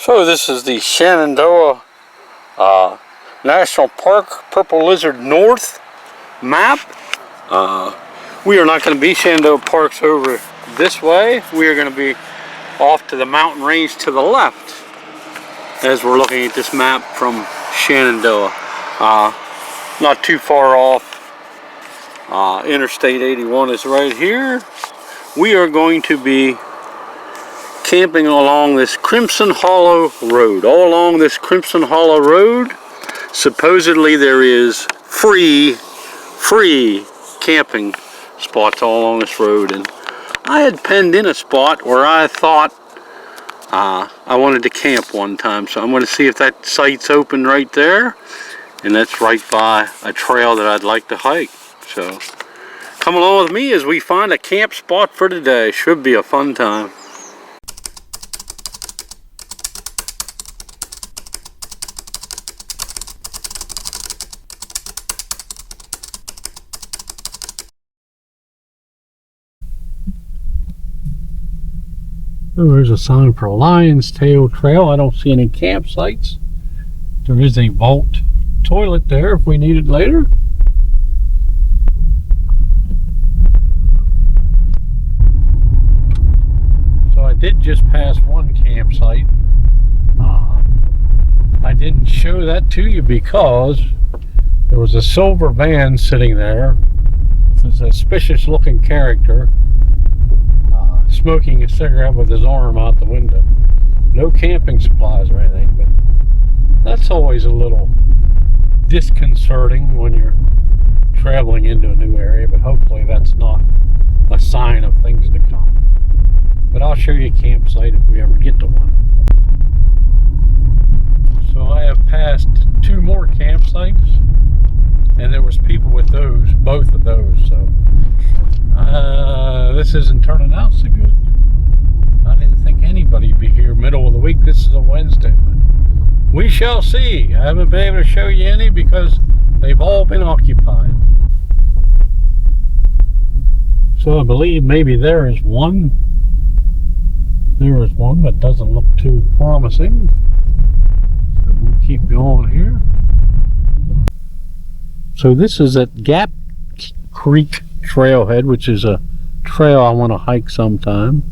So this is the Shenandoah National Park Purple Lizard North map. We are not going to be Shenandoah Parks over this way. We are going to be off to the mountain range to the left as we're looking at this map from Shenandoah. Not too far off. Interstate 81 is right here. We are going to be camping along this Crimson Hollow Road. All along this Crimson Hollow Road, supposedly there is free camping spots all along this road. And I had penned in a spot where I thought I wanted to camp one time. So I'm going to see if that site's open right there. And that's right by a trail that I'd like to hike. So come along with me as we find a camp spot for today. Should be a fun time. Oh, there's a sign for Lion's Tail Trail. I don't see any campsites. There is a vault toilet there if we need it later. So I did just pass one campsite. I didn't show that to you because there was a silver van sitting there with a suspicious looking character smoking a cigarette with his arm out the window. No camping supplies or anything, but that's always a little disconcerting when you're traveling into a new area, but hopefully that's not a sign of things to come. But I'll show you a campsite if we ever get to one. So I have passed two more campsites, and there was people with both of those, so this isn't turning out so good. I didn't think anybody'd be here middle of the week. This is a Wednesday, but we shall see. I haven't been able to show you any because they've all been occupied. So I believe maybe there is one. There is one, but doesn't look too promising. So we'll keep going here. So this is at Gap Creek Trailhead, which is a trail I want to hike sometime,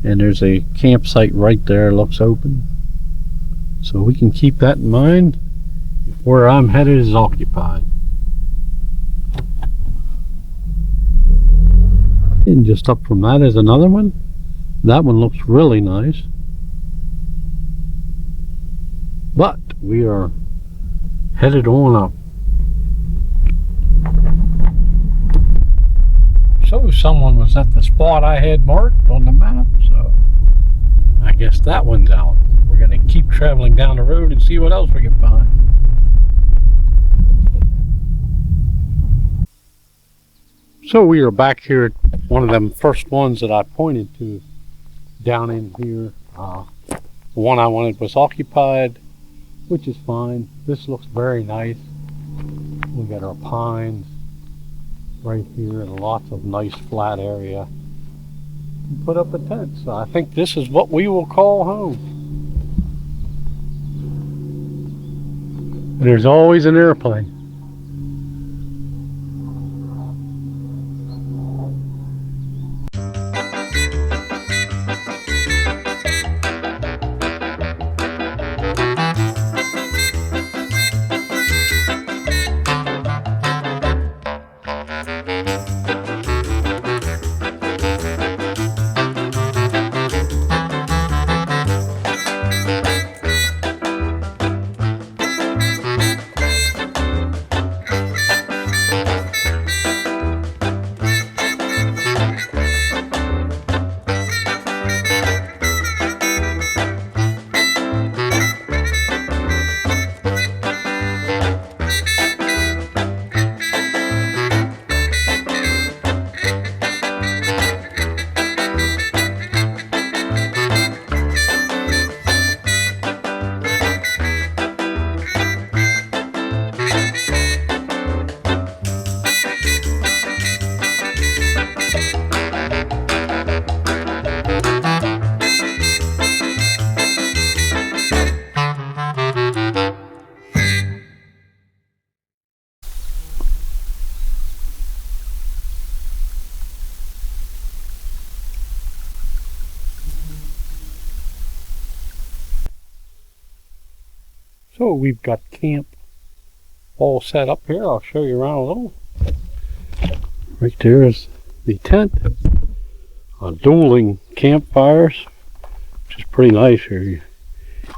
and there's a campsite right there. It looks open, so we can keep that in mind if where I'm headed is occupied. And just up from that is another one. That one looks really nice, but we are headed on up. So someone was at the spot I had marked on the map, so I guess that one's out. We're going to keep traveling down the road and see what else we can find. So we are back here at one of them first ones that I pointed to down in here. The one I wanted was occupied, which is fine. This looks very nice. We got our pines right here and lots of nice flat area. Put up a tent. So I think this is what we will call home. There's always an airplane. So we've got camp all set up here. I'll show you around a little. Right there is the tent. Dueling campfires, which is pretty nice here. You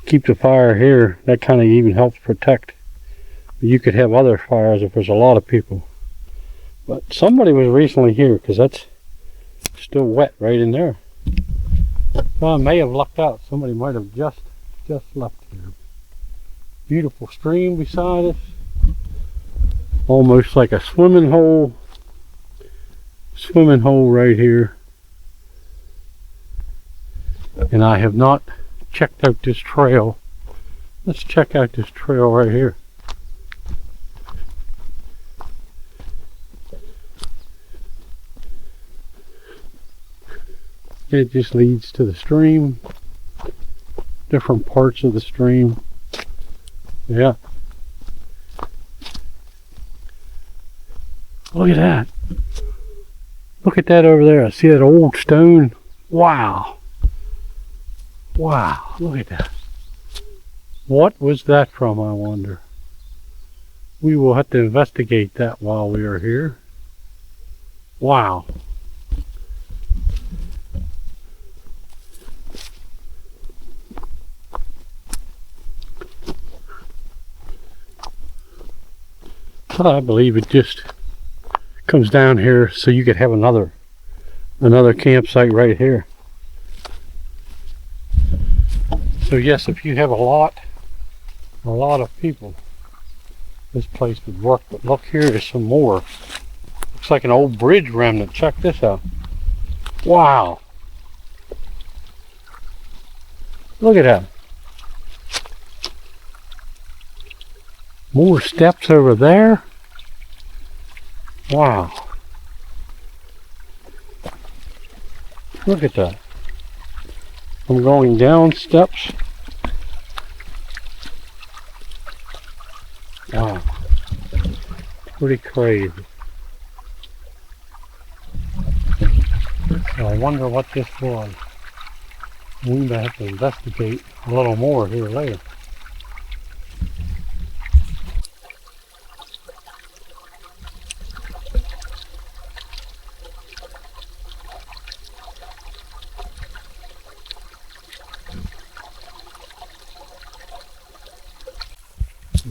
keep the fire here. That kind of even helps protect. You could have other fires if there's a lot of people. But somebody was recently here because that's still wet right in there. So I may have lucked out. Somebody might have just left here. Beautiful stream beside us. Almost like a swimming hole. Swimming hole right here. And I have not checked out this trail. Let's check out this trail right here. It just leads to the stream. Different parts of the stream. Yeah. Look at that. Look at that over there. I see that old stone. Wow. Wow. Look at that. What was that from, I wonder? We will have to investigate that while we are here. Wow. I believe it just comes down here so you could have another campsite right here. So yes, if you have a lot of people, this place would work. But look, here is some more. Looks like an old bridge remnant. Check this out. Wow. Look at that. More steps over there. Wow. Look at that. I'm going down steps. Wow. Pretty crazy. So I wonder what this was. We may have to investigate a little more here later.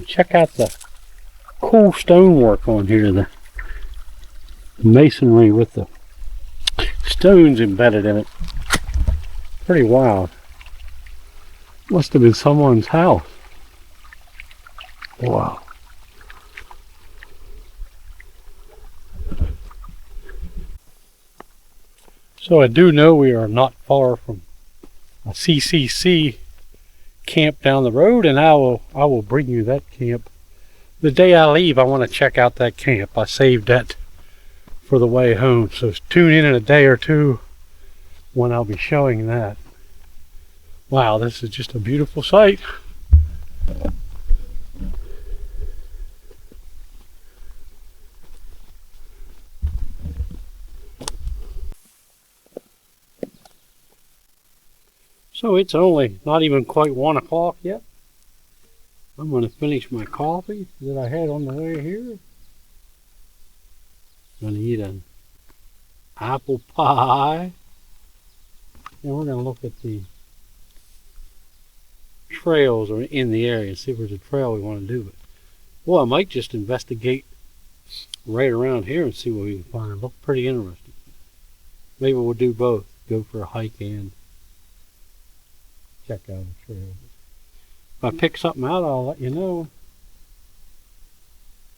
Check out the cool stonework on here, the masonry with the stones embedded in it. Pretty wild. Must have been someone's house. Wow. So I do know we are not far from a CCC camp down the road, and I will bring you that camp. The day I leave, I want to check out that camp. I saved that for the way home, so tune in a day or two when I'll be showing that. Wow, this is just a beautiful sight. So it's only not even quite 1 o'clock yet. I'm going to finish my coffee that I had on the way here. I'm going to eat an apple pie. And we're going to look at the trails or in the area and see if there's a trail we want to do. But, well, I might just investigate right around here and see what we can find. It looks pretty interesting. Maybe we'll do both. Go for a hike and check out a trail. If I pick something out, I'll let you know.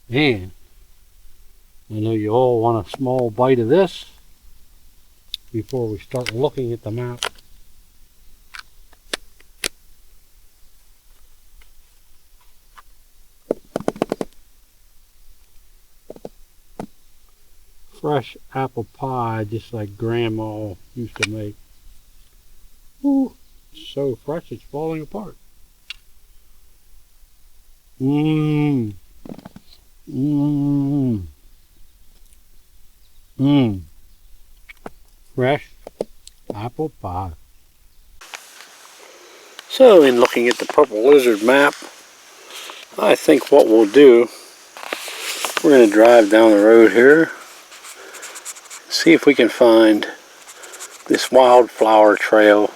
And I know you all want a small bite of this before we start looking at the map. Fresh apple pie, just like Grandma used to make. Ooh, it's so fresh it's falling apart. Mmm. Mmm. Mmm. Fresh apple pie. So, in looking at the Purple Lizard map, I think what we'll do, we're going to drive down the road here, see if we can find this Wildflower trail.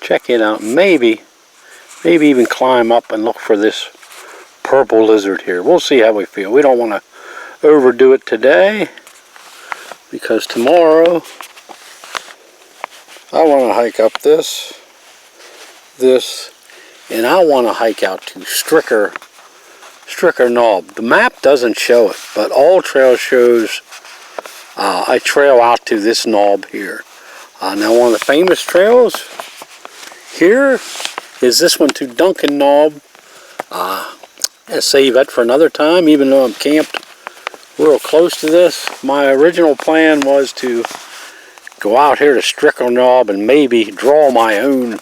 Check it out. Maybe even climb up and look for this purple lizard here. We'll see how we feel. We don't want to overdo it today, because tomorrow I want to hike up this, and I want to hike out to Stricker Knob. The map doesn't show it, but All Trail shows a trail out to this knob here. Now one of the famous trails here is this one to Duncan Knob. I'll save that for another time, even though I'm camped real close to this. My original plan was to go out here to Stricker Knob and maybe draw my own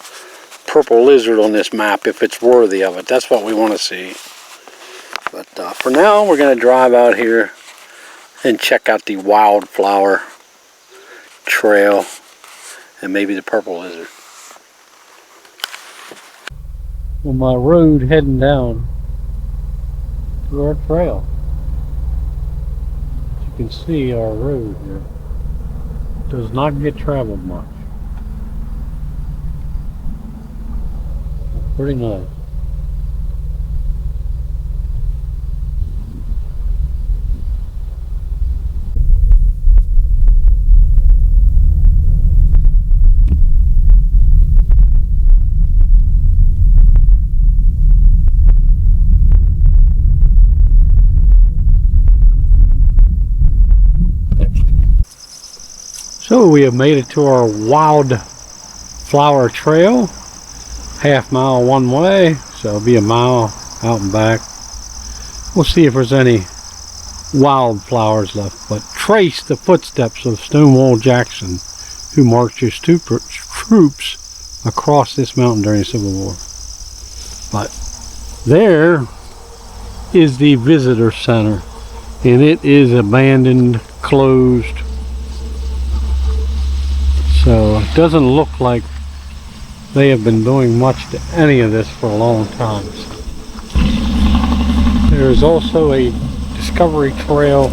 purple lizard on this map if it's worthy of it. That's what we want to see. But for now, we're going to drive out here and check out the Wildflower trail and maybe the purple lizard. On my road heading down to our trail. As you can see, our road here does not get traveled much. Pretty nice. So we have made it to our Wildflower trail. Half mile one way, so it'll be a mile out and back. We'll see if there's any wildflowers left, but trace the footsteps of Stonewall Jackson, who marched his troops across this mountain during the Civil War. But there is the visitor center, and it is abandoned, closed. So it doesn't look like they have been doing much to any of this for a long time. There is also a discovery trail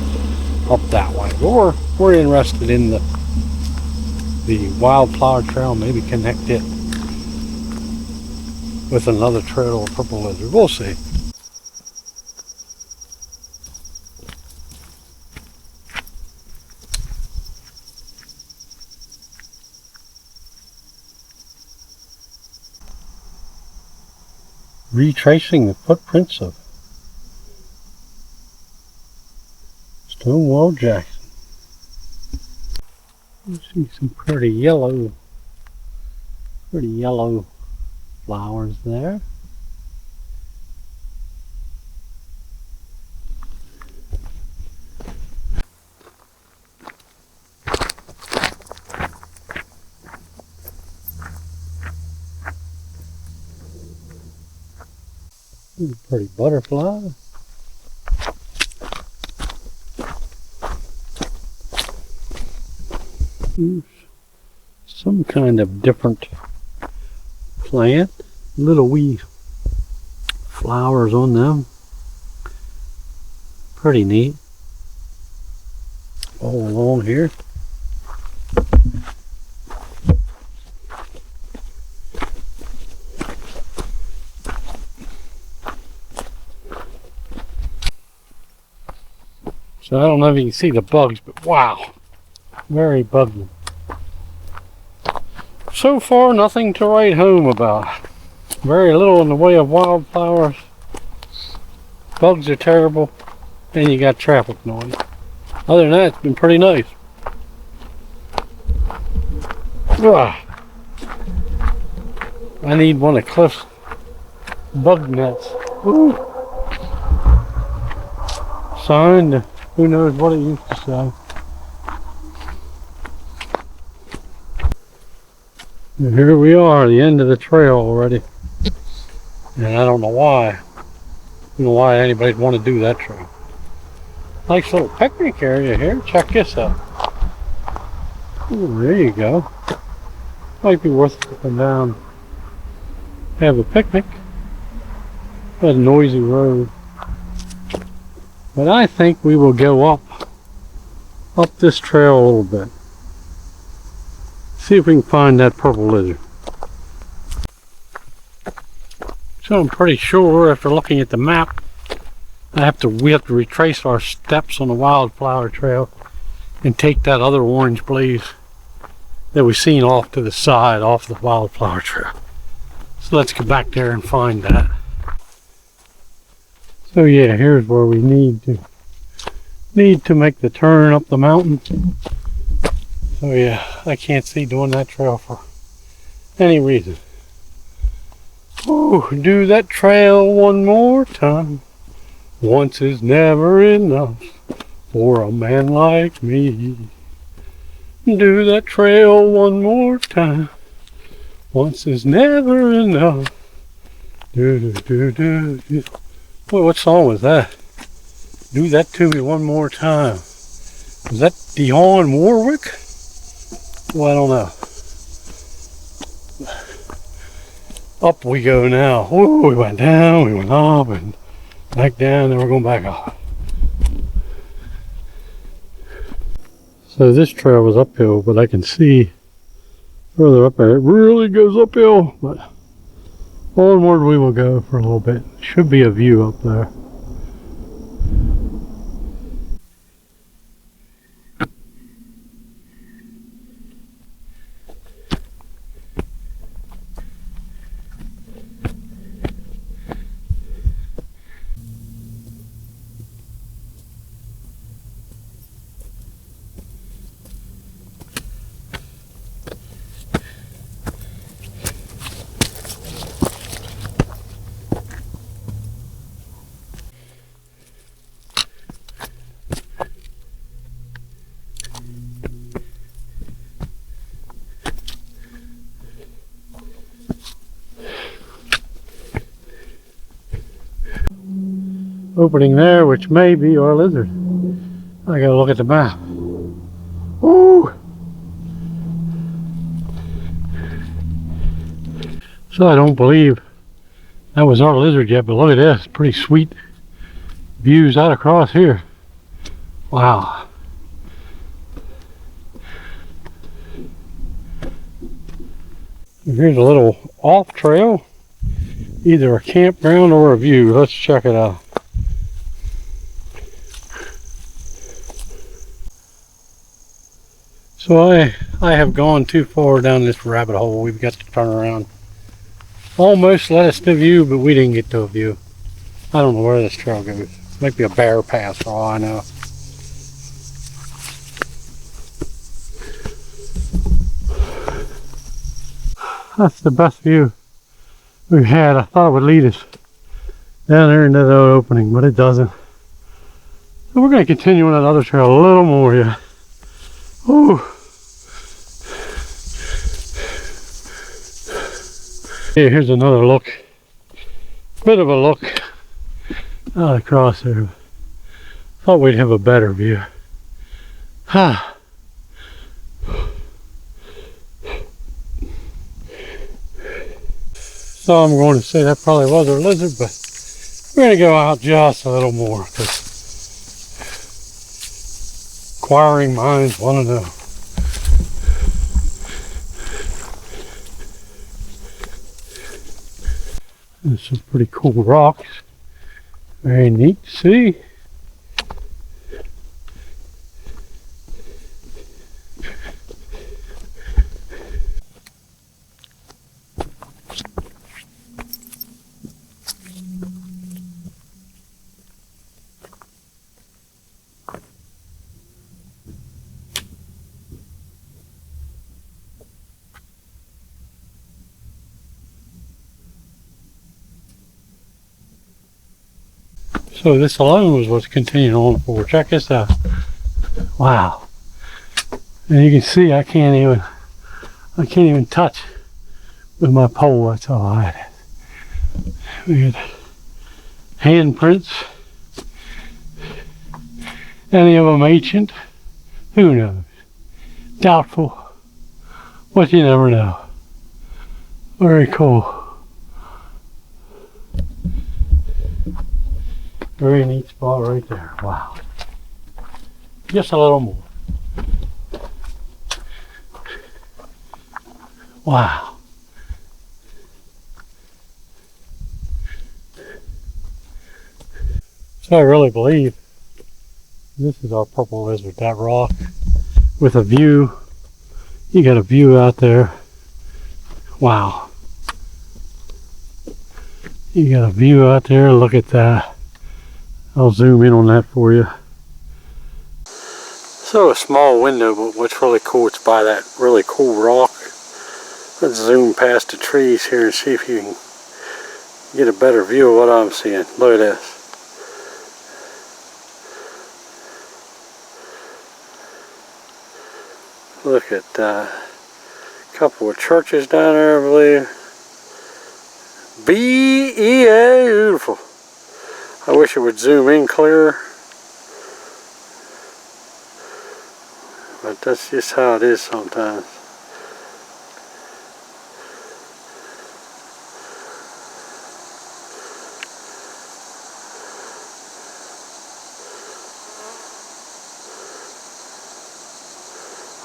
up that way. We're interested in the Wildflower trail, maybe connect it with another trail of purple lizard. We'll see. Retracing the footprints of Stonewall Jackson. You see some pretty yellow flowers there. Pretty butterfly. Some kind of different plant. Little wee flowers on them. Pretty neat. All along here. So I don't know if you can see the bugs, but wow, very buggy. So far, nothing to write home about. Very little in the way of wildflowers. Bugs are terrible, and you got traffic noise. Other than that, it's been pretty nice. Ugh. I need one of Cliff's bug nets. Ooh. Signed. Who knows what it used to say. And here we are, the end of the trail already. And I don't know why. I don't know why anybody'd want to do that trail. Nice little picnic area here. Check this out. Ooh, there you go. Might be worth coming down, have a picnic. a noisy road. But I think we will go up this trail a little bit. See if we can find that purple lizard. So I'm pretty sure after looking at the map, we have to retrace our steps on the Wildflower trail and take that other orange blaze that we've seen off to the side off the Wildflower trail. So let's go back there and find that. So yeah, here's where we need to make the turn up the mountain. So yeah, I can't see doing that trail for any reason. Oh, do that trail one more time. Once is never enough for a man like me. Do that trail one more time. Once is never enough. Do do do do do. Boy, what song was that? Do that to me one more time. Was that Dionne Warwick? Well, I don't know. Up we go now. Whoa, we went down, we went up, and back down, and we're going back up. So this trail was uphill, but I can see further up there, it really goes uphill, but onward we will go for a little bit. Should be a view up there. Opening there, which may be our lizard. I gotta look at the map. Ooh! So I don't believe that was our lizard yet, but look at this. Pretty sweet views out across here. Wow. Here's a little off trail. Either a campground or a view. Let's check it out. So I have gone too far down this rabbit hole. We've got to turn around. Almost led us to a view, but we didn't get to a view. I don't know where this trail goes. Might be a bear pass for all I know. That's the best view we've had. I thought it would lead us down there into that opening, but it doesn't. So we're going to continue on that other trail a little more, yeah. Ooh. Yeah, here's another look. Bit of a look out across there. Thought we'd have a better view. Ha. So I'm going to say that probably was our lizard, but we're going to go out just a little more because inquiring minds want to know. There's some pretty cool rocks. Very neat to see. So this alone was what's continuing on for. Check this out. Wow. And you can see I can't even touch with my pole. That's how high it is. We got handprints. Any of them ancient? Who knows? Doubtful. But you never know. Very cool. Very neat spot right there. Wow. Just a little more. Wow. So I really believe this is our purple lizard, that rock with a view. You got a view out there. Wow. You got a view out there. Look at that. I'll zoom in on that for you. So a small window, but what's really cool, it's by that really cool rock. Let's zoom past the trees here and see if you can get a better view of what I'm seeing. Look at this. Look at a couple of churches down there, I believe. Beautiful. I wish it would zoom in clearer. But that's just how it is sometimes.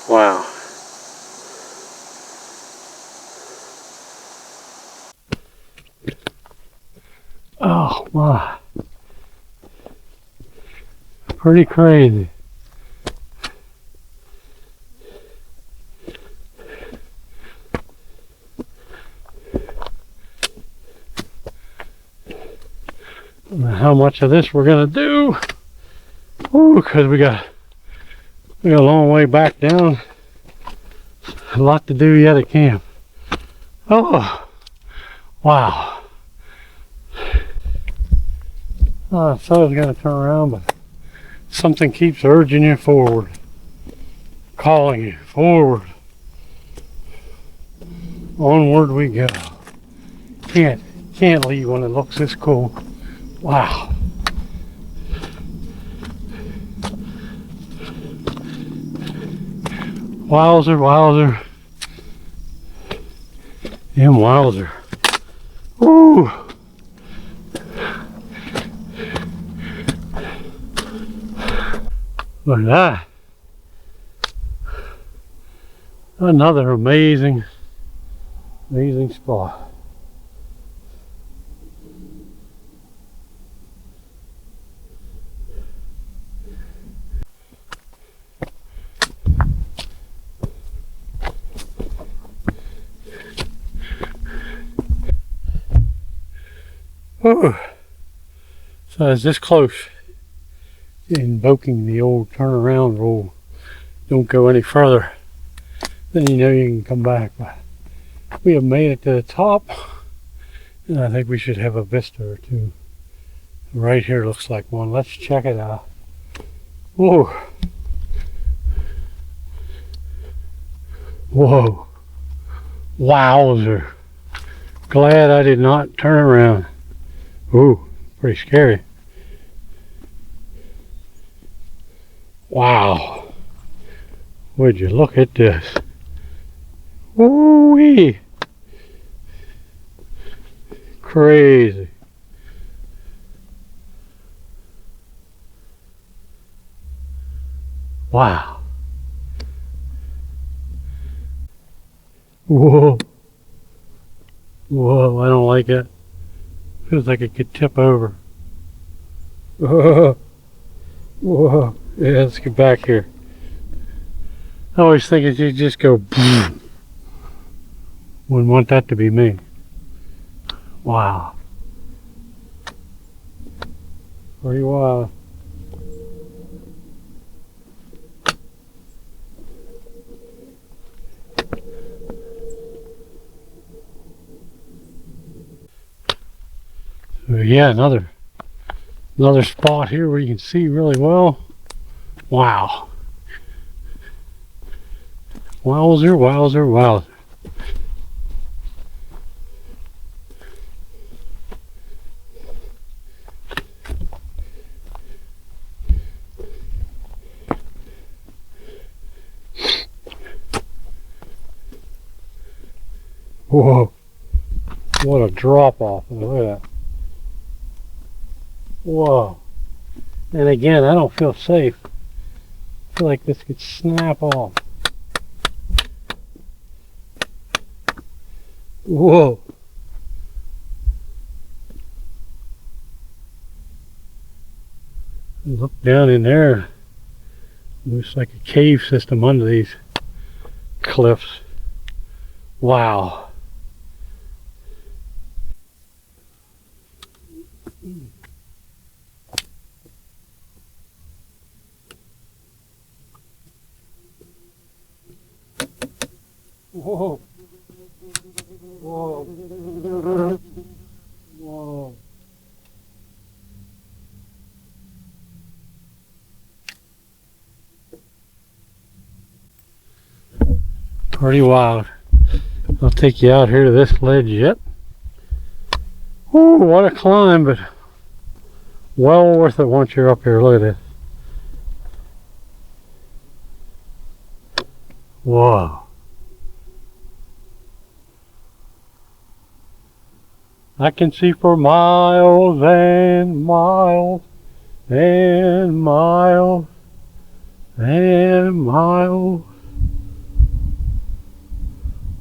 Wow. Oh my. Pretty crazy. I don't know how much of this we're gonna do. Ooh, cause we got a long way back down. A lot to do yet at camp. Oh, wow. So I was gonna turn around, but something keeps urging you forward, calling you forward. Onward we go. Can't leave when it looks this cool. Wow. Wowzer, wowzer. Damn wowzer. Ooh. Look at that. Another amazing spot. Oh, so I was this close to invoking the old turnaround rule. Don't go any further, then you know you can come back. But we have made it to the top, and I think we should have a vista or two. Right here looks like one. Let's check it out. Whoa. Whoa. Wowzer. Glad I did not turn around. Ooh, pretty scary. Wow. Would you look at this? Woo-wee. Crazy. Wow. Whoa. Whoa, I don't like it. Feels like it could tip over. Whoa. Whoa. Yeah, let's get back here. I always think it should just go boom. Wouldn't want that to be me. Wow. Pretty wild. So yeah, another spot here where you can see really well. Wow. Wowzer, wowzer, wowzer. Whoa. What a drop off. Look at that. Whoa. And again, I don't feel safe. I feel like this could snap off. Whoa. Look down in there. Looks like a cave system under these cliffs. Wow. Whoa. Whoa. Whoa. Pretty wild. I'll take you out here to this ledge yet. Ooh, what a climb, but well worth it once you're up here. Look at this. Whoa. I can see for miles and miles and miles and miles.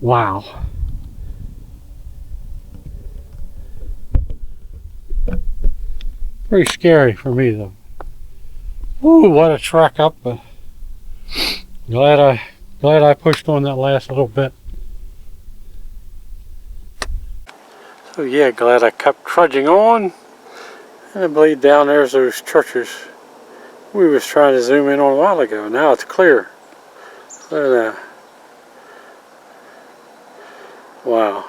Wow. Pretty scary for me though. Ooh, what a trek up, but glad I pushed on that last little bit. So yeah, glad I kept trudging on. And I believe down there's those churches we was trying to zoom in on a while ago. Now it's clear. Look at that. Wow.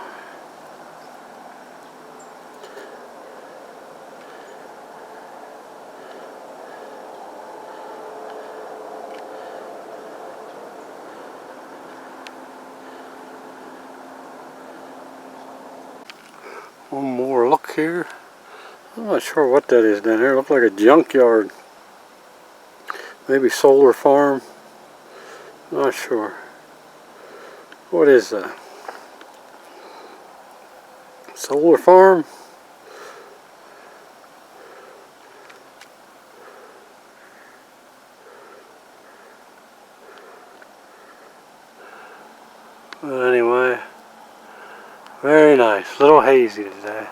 One more look here. I'm not sure what that is down there. It looks like a junkyard. Maybe solar farm. Not sure. What is that? Solar farm? Well, anyway, very nice. A little hazy today.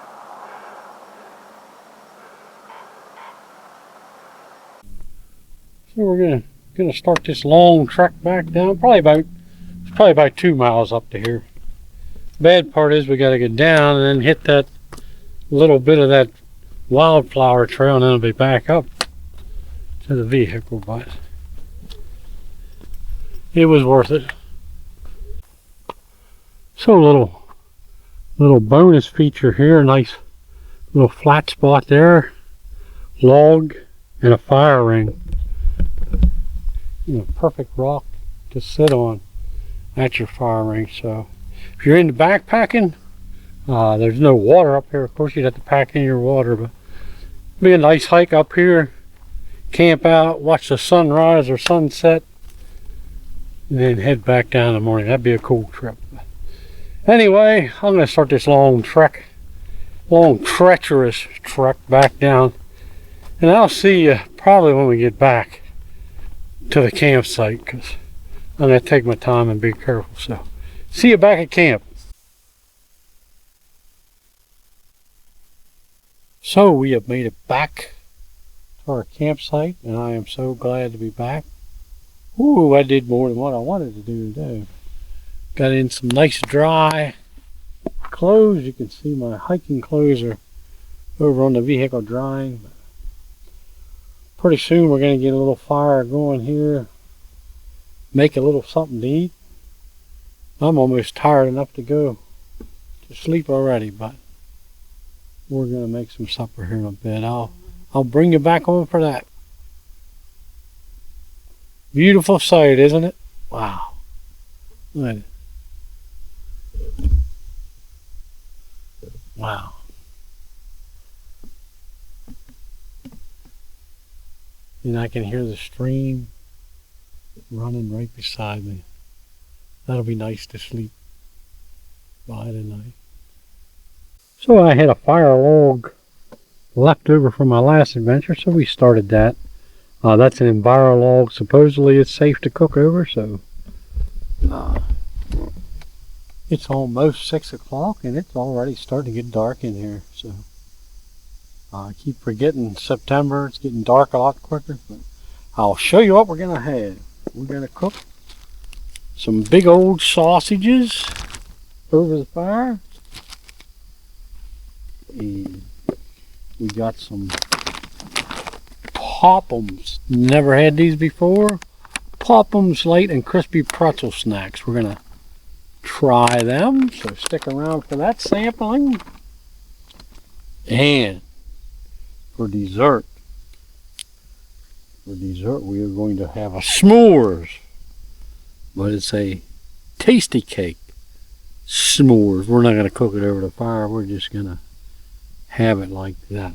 So we're gonna start this long trek back down. It's probably about 2 miles up to here. Bad part is we got to get down and then hit that little bit of that Wildflower trail, and then it'll be back up to the vehicle. But it was worth it. So little bonus feature here, a nice little flat spot there, log and a fire ring. You know, perfect rock to sit on at your fire ring. So if you're into backpacking, there's no water up here. Of course, you'd have to pack in your water, but it'd be a nice hike up here. Camp out, watch the sunrise or sunset, and then head back down in the morning. That'd be a cool trip. Anyway, I'm going to start this long treacherous trek back down, and I'll see you probably when we get back to the campsite, because I'm going to take my time and be careful. So see you back at camp. So we have made it back to our campsite, and I am so glad to be back. Ooh, I did more than what I wanted to do today. Got in some nice dry clothes. You can see my hiking clothes are over on the vehicle drying. Pretty soon we're going to get a little fire going here. Make a little something to eat. I'm almost tired enough to go to sleep already, but we're going to make some supper here in a bit. I'll bring you back on for that. Beautiful sight, isn't it? Wow. Look at it. Wow. And I can hear the stream running right beside me. That'll be nice to sleep by tonight. So I had a fire log left over from my last adventure, so we started that. That's an EnviroLog. Supposedly it's safe to cook over, so it's almost 6 o'clock and it's already starting to get dark in here. So I keep forgetting September, it's getting dark a lot quicker. But I'll show you what we're going to have. We're going to cook some big old sausages over the fire. And we got some Pop'ems. Never had these before. Pop'ems light and crispy pretzel snacks. We're going to try them, so stick around for that sampling. And for dessert we are going to have a s'mores, but it's a tasty cake s'mores. We're not going to cook it over the fire, we're just going to have it like that.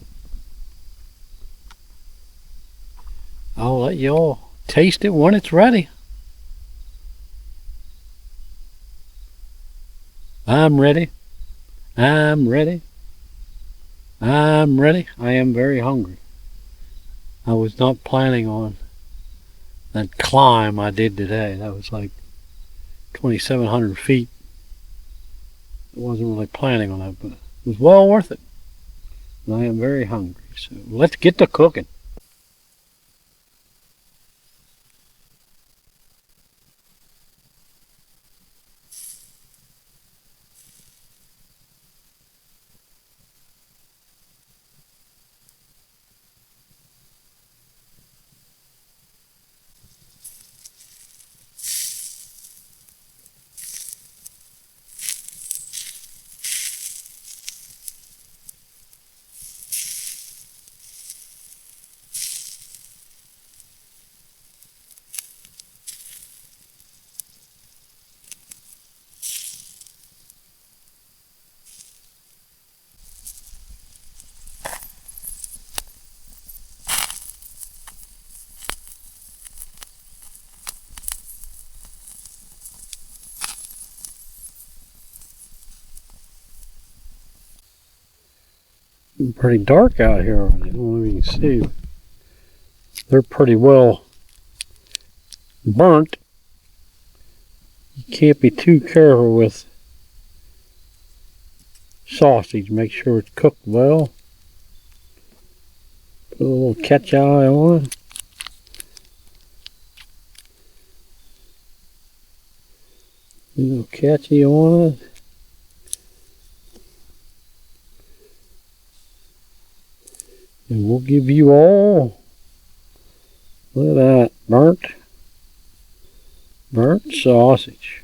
I'll let y'all taste it when it's ready. I'm ready. I'm ready. I'm ready. I am very hungry. I was not planning on that climb I did today. That was like 2,700 feet. I wasn't really planning on that, but it was well worth it. And I am very hungry. So let's get to cooking. Pretty dark out here already. I don't know if you can see. They're pretty well burnt. You can't be too careful with sausage. Make sure it's cooked well. Put a little catch eye on it. A little catchy on it. And we'll give you all, look at that, burnt sausage.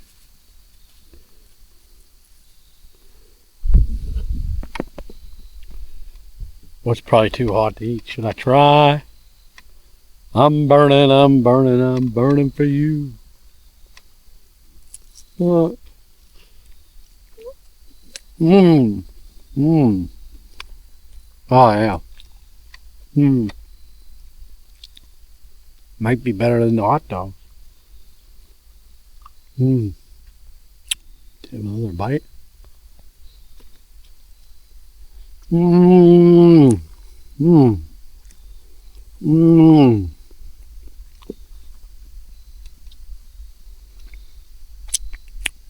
What's probably too hot to eat? Should I try? I'm burning, I'm burning, I'm burning for you. What? Oh yeah. Might be better than the hot dog. Take another bite.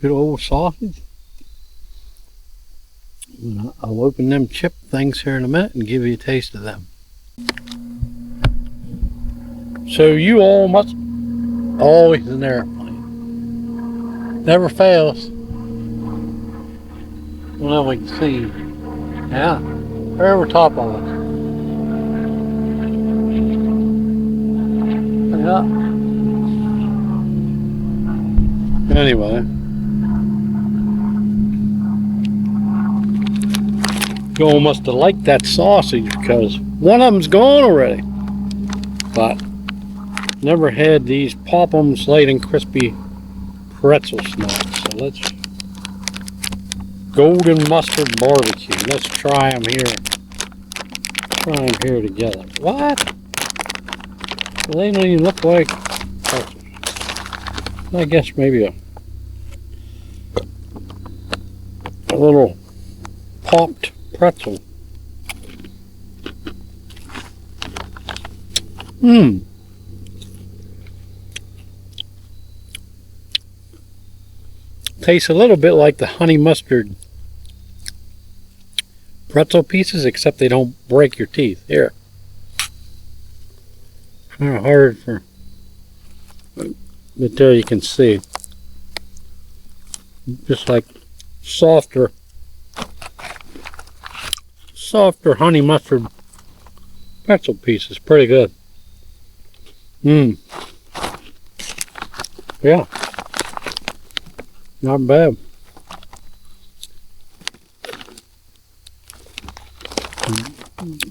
Good old sausage. I'll open them chip things here in a minute and give you a taste of them. So you all must always an airplane. Never fails. Well, we can see. Yeah, they're over top of us. Yeah. Anyway. You all must have liked that sausage because one of them's gone already. But never had these Pop'ems light and crispy pretzel snacks. So let's golden mustard barbecue. Let's try them here. Try them here together. What? Well, they don't even look like pretzels. I guess maybe a little popped pretzel. Mmm. Tastes a little bit like the honey mustard pretzel pieces, except they don't break your teeth. Here. Kind of hard for, but there you can see. Just like softer honey mustard pretzel pieces. Pretty good. Mmm. Yeah. Not bad.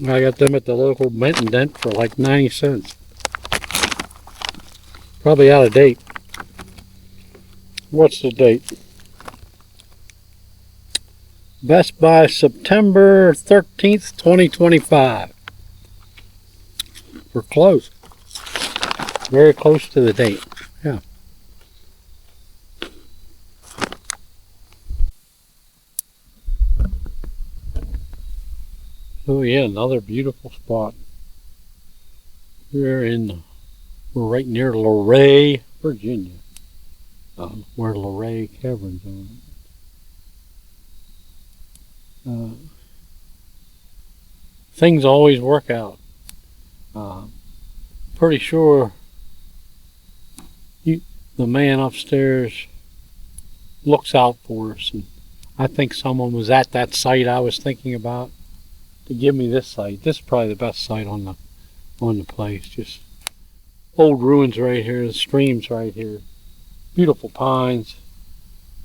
I got them at the local Mint and Dent for like 90 cents. Probably out of date. What's the date? Best by September 13th, 2025. We're close. Very close to the date. Yeah. Oh yeah, another beautiful spot. We're right near Luray, Virginia. Where Luray Caverns are. Things always work out. Pretty sure the man upstairs looks out for us, and I think someone was at that site I was thinking about to give me this site. This is probably the best site on the place. Just old ruins right here, the streams right here, beautiful pines,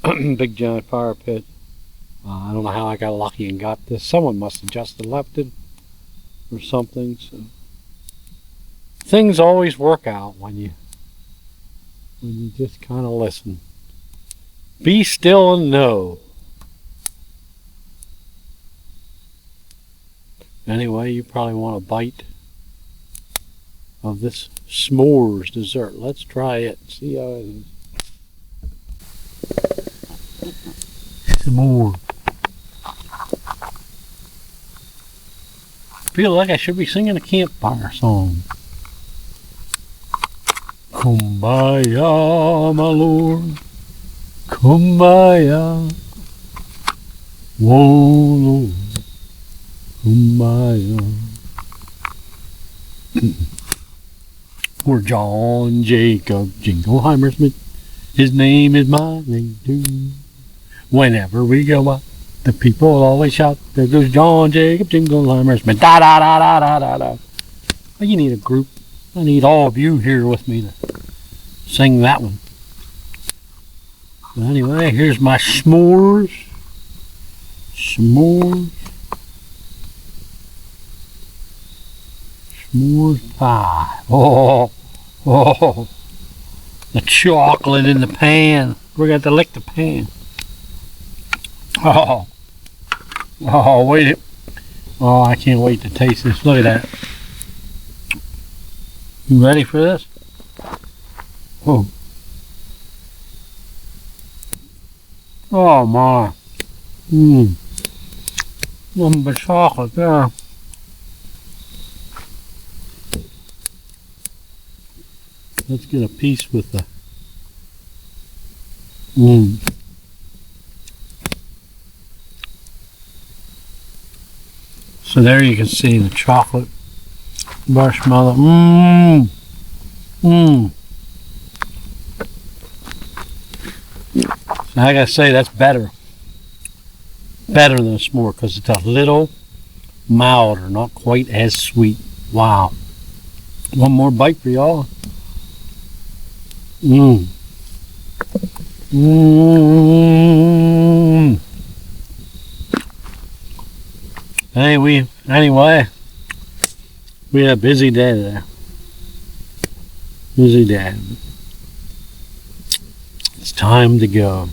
big giant fire pit. I don't know how I got lucky and got this. Someone must have just left it or something. So things always work out when you just kind of listen. Be still and know. Anyway, you probably want a bite of this s'mores dessert. Let's try it. See how it is. S'more. Feel like I should be singing a campfire song. Kumbaya, my lord. Kumbaya. Whoa, Lord. Kumbaya. Poor John Jacob Jingleheimer. His name is my name too. Whenever we go out, the people always shout, there goes John Jacob Jingleheimer. Da da da da da da da. Well, you need a group. I need all of you here with me to sing that one. But anyway, here's my s'mores. S'mores. S'mores pie. Oh, oh. The chocolate in the pan. We got to lick the pan. Oh. Oh, wait. Oh, I can't wait to taste this. Look at that. You ready for this? Oh. Oh my. Mmm. Nothing but chocolate there. Let's get a piece with the So there you can see the chocolate marshmallow. Now I gotta say that's better than a s'more because it's a little milder, not quite as sweet. Wow. One more bite for y'all. Anyway, we had a busy day there. Busy day. It's time to go.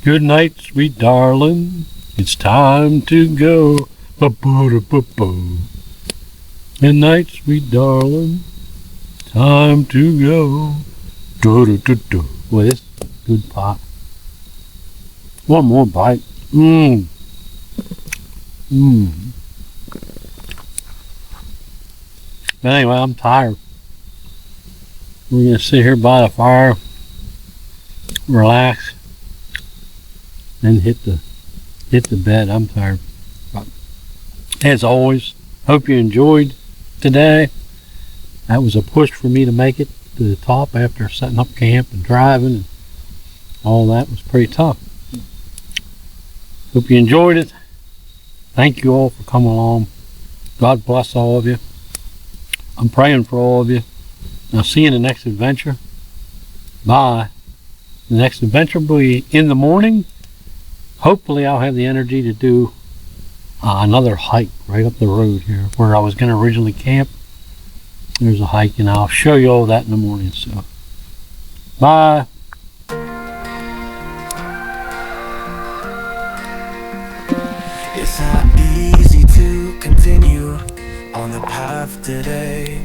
Good night, sweet darling. It's time to go. Ba-ba-da-ba-ba. Good night, sweet darling. Time to go. Do-do-do-do. Boy, this is good pie. One more bite. But anyway, I'm tired. We're gonna sit here by the fire, relax, and hit the bed. I'm tired. But as always, hope you enjoyed today. That was a push for me to make it to the top after setting up camp and driving, and all that was pretty tough. Hope you enjoyed it. Thank you all for coming along. God bless all of you. I'm praying for all of you. I'll see you in the next adventure. Bye. The next adventure will be in the morning. Hopefully I'll have the energy to do another hike right up the road here where I was going to originally camp. There's a hike, and I'll show you all that in the morning. So, bye. It's not easy to continue on the path today.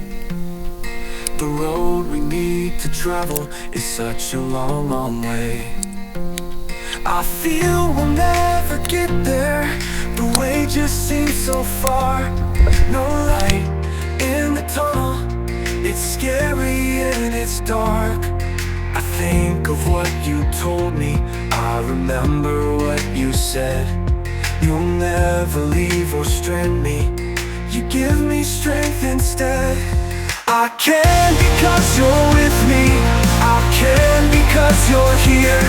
The road we need to travel is such a long, long way. I feel we'll never get there. The way just seems so far. No light in the tunnel. It's scary and it's dark. I think of what you told me. I remember what you said. You'll never leave or strand me. You give me strength instead. I can because you're with me. I can because you're here.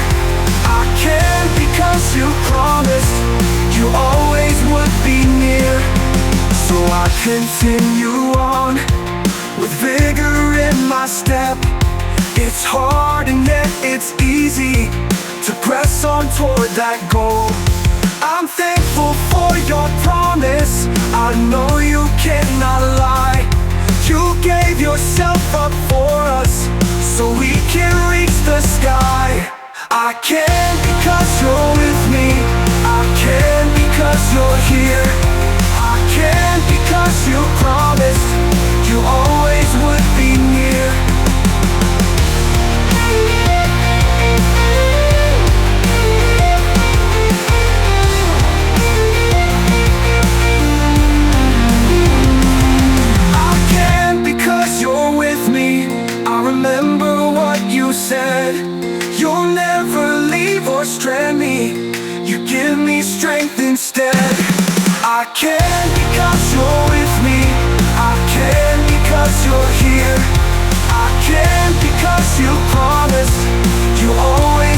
I can because you promised you always would be near. So I continue on with vigor in my step. It's hard and yet it's easy to press on toward that goal. I'm thankful for your promise. I know you cannot lie. You gave yourself up for us so we can reach the sky. I can because you're with me. I can because you're here. I can because you promised you always would be near. I can because you're with me. I remember what you said. You'll never leave or strand me. You give me strength instead. I can because you're with me. I can because you're here. I can because you promised you always